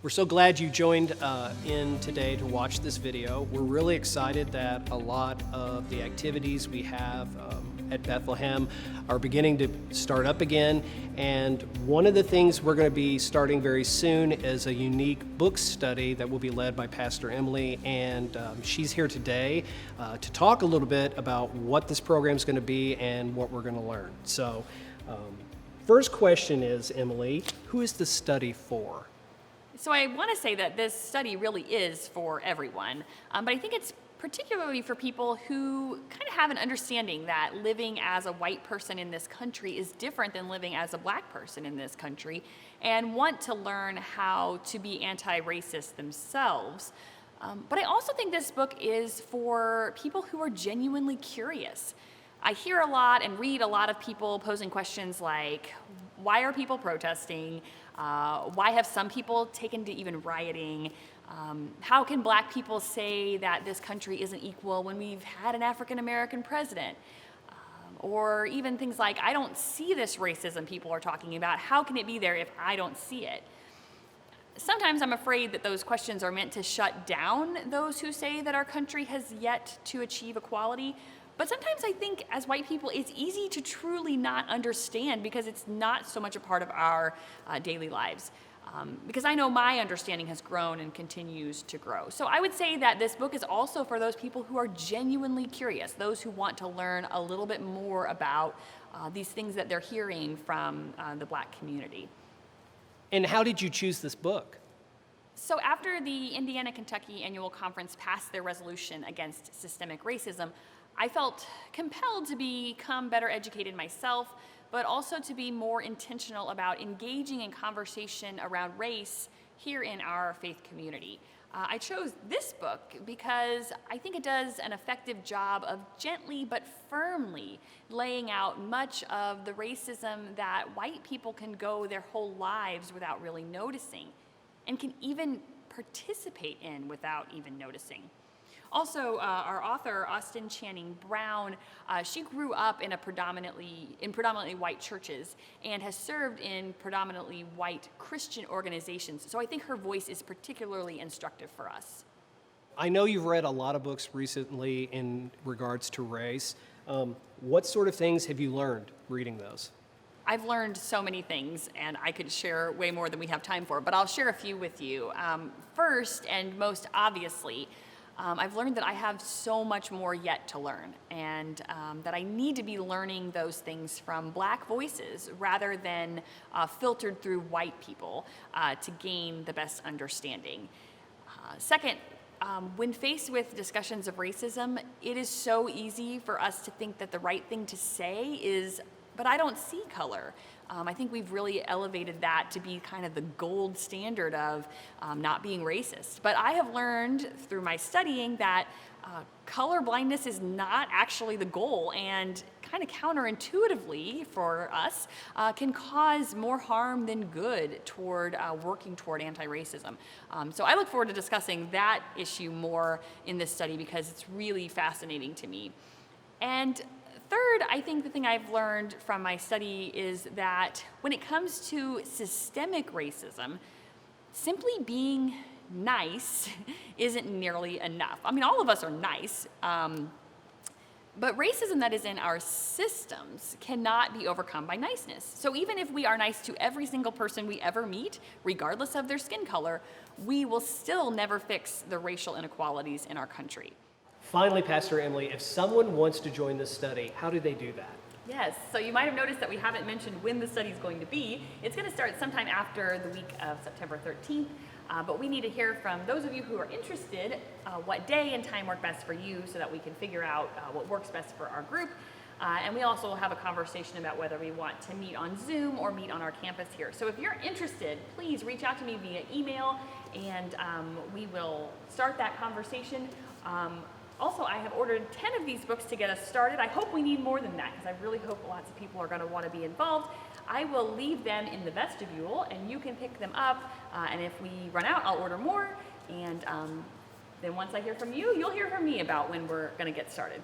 We're so glad you joined in today to watch this video. We're really excited that a lot of the activities we have at Bethlehem are beginning to start up again. And one of the things we're going to be starting very soon is a unique book study that will be led by Pastor Emily. And she's here today to talk a little bit about what this program is going to be and what we're going to learn. So first question is, Emily, who is the study for? So I want to say that this study really is for everyone, but I think it's particularly for people who kind of have an understanding that living as a white person in this country is different than living as a black person in this country, and want to learn how to be anti-racist themselves. But I also think this book is for people who are genuinely curious. I hear a lot and read a lot of people posing questions like, why are people protesting? Why have some people taken to even rioting? How can black people say that this country isn't equal when we've had an African American president? Or even things like, I don't see this racism people are talking about. How can it be there if I don't see it? Sometimes I'm afraid that those questions are meant to shut down those who say that our country has yet to achieve equality. But sometimes I think as white people, it's easy to truly not understand because it's not so much a part of our daily lives. Because I know my understanding has grown and continues to grow. So I would say that this book is also for those people who are genuinely curious, those who want to learn a little bit more about these things that they're hearing from the black community. And how did you choose this book? So after the Indiana-Kentucky Annual Conference passed their resolution against systemic racism, I felt compelled to become better educated myself, but also to be more intentional about engaging in conversation around race here in our faith community. I chose this book because I think it does an effective job of gently but firmly laying out much of the racism that white people can go their whole lives without really noticing, and can even participate in without even noticing. Also, our author, Austin Channing Brown, she grew up in predominantly white churches and has served in predominantly white Christian organizations. So I think her voice is particularly instructive for us. I know you've read a lot of books recently in regards to race. What sort of things have you learned reading those? I've learned so many things, and I could share way more than we have time for, but I'll share a few with you. First, and most obviously, I've learned that I have so much more yet to learn, and that I need to be learning those things from black voices rather than filtered through white people to gain the best understanding. Second, when faced with discussions of racism, it is so easy for us to think that the right thing to say is, but I don't see color. I think we've really elevated that to be kind of the gold standard of not being racist. But I have learned through my studying that color blindness is not actually the goal, and kind of counterintuitively for us can cause more harm than good toward working toward anti-racism. So I look forward to discussing that issue more in this study because it's really fascinating to me. And third, I think the thing I've learned from my study is that when it comes to systemic racism, simply being nice isn't nearly enough. I mean, all of us are nice, but racism that is in our systems cannot be overcome by niceness. So even if we are nice to every single person we ever meet, regardless of their skin color, we will still never fix the racial inequalities in our country. Finally, Pastor Emily, if someone wants to join this study, how do they do that? Yes, so you might have noticed that we haven't mentioned when the study is going to be. It's going to start sometime after the week of September 13th, but we need to hear from those of you who are interested what day and time work best for you so that we can figure out what works best for our group. And we also will have a conversation about whether we want to meet on Zoom or meet on our campus here. So if you're interested, please reach out to me via email, and we will start that conversation. Also, I have ordered 10 of these books to get us started. I hope we need more than that because I really hope lots of people are going to want to be involved. I will leave them in the vestibule and you can pick them up. And if we run out, I'll order more. And then once I hear from you, you'll hear from me about when we're going to get started.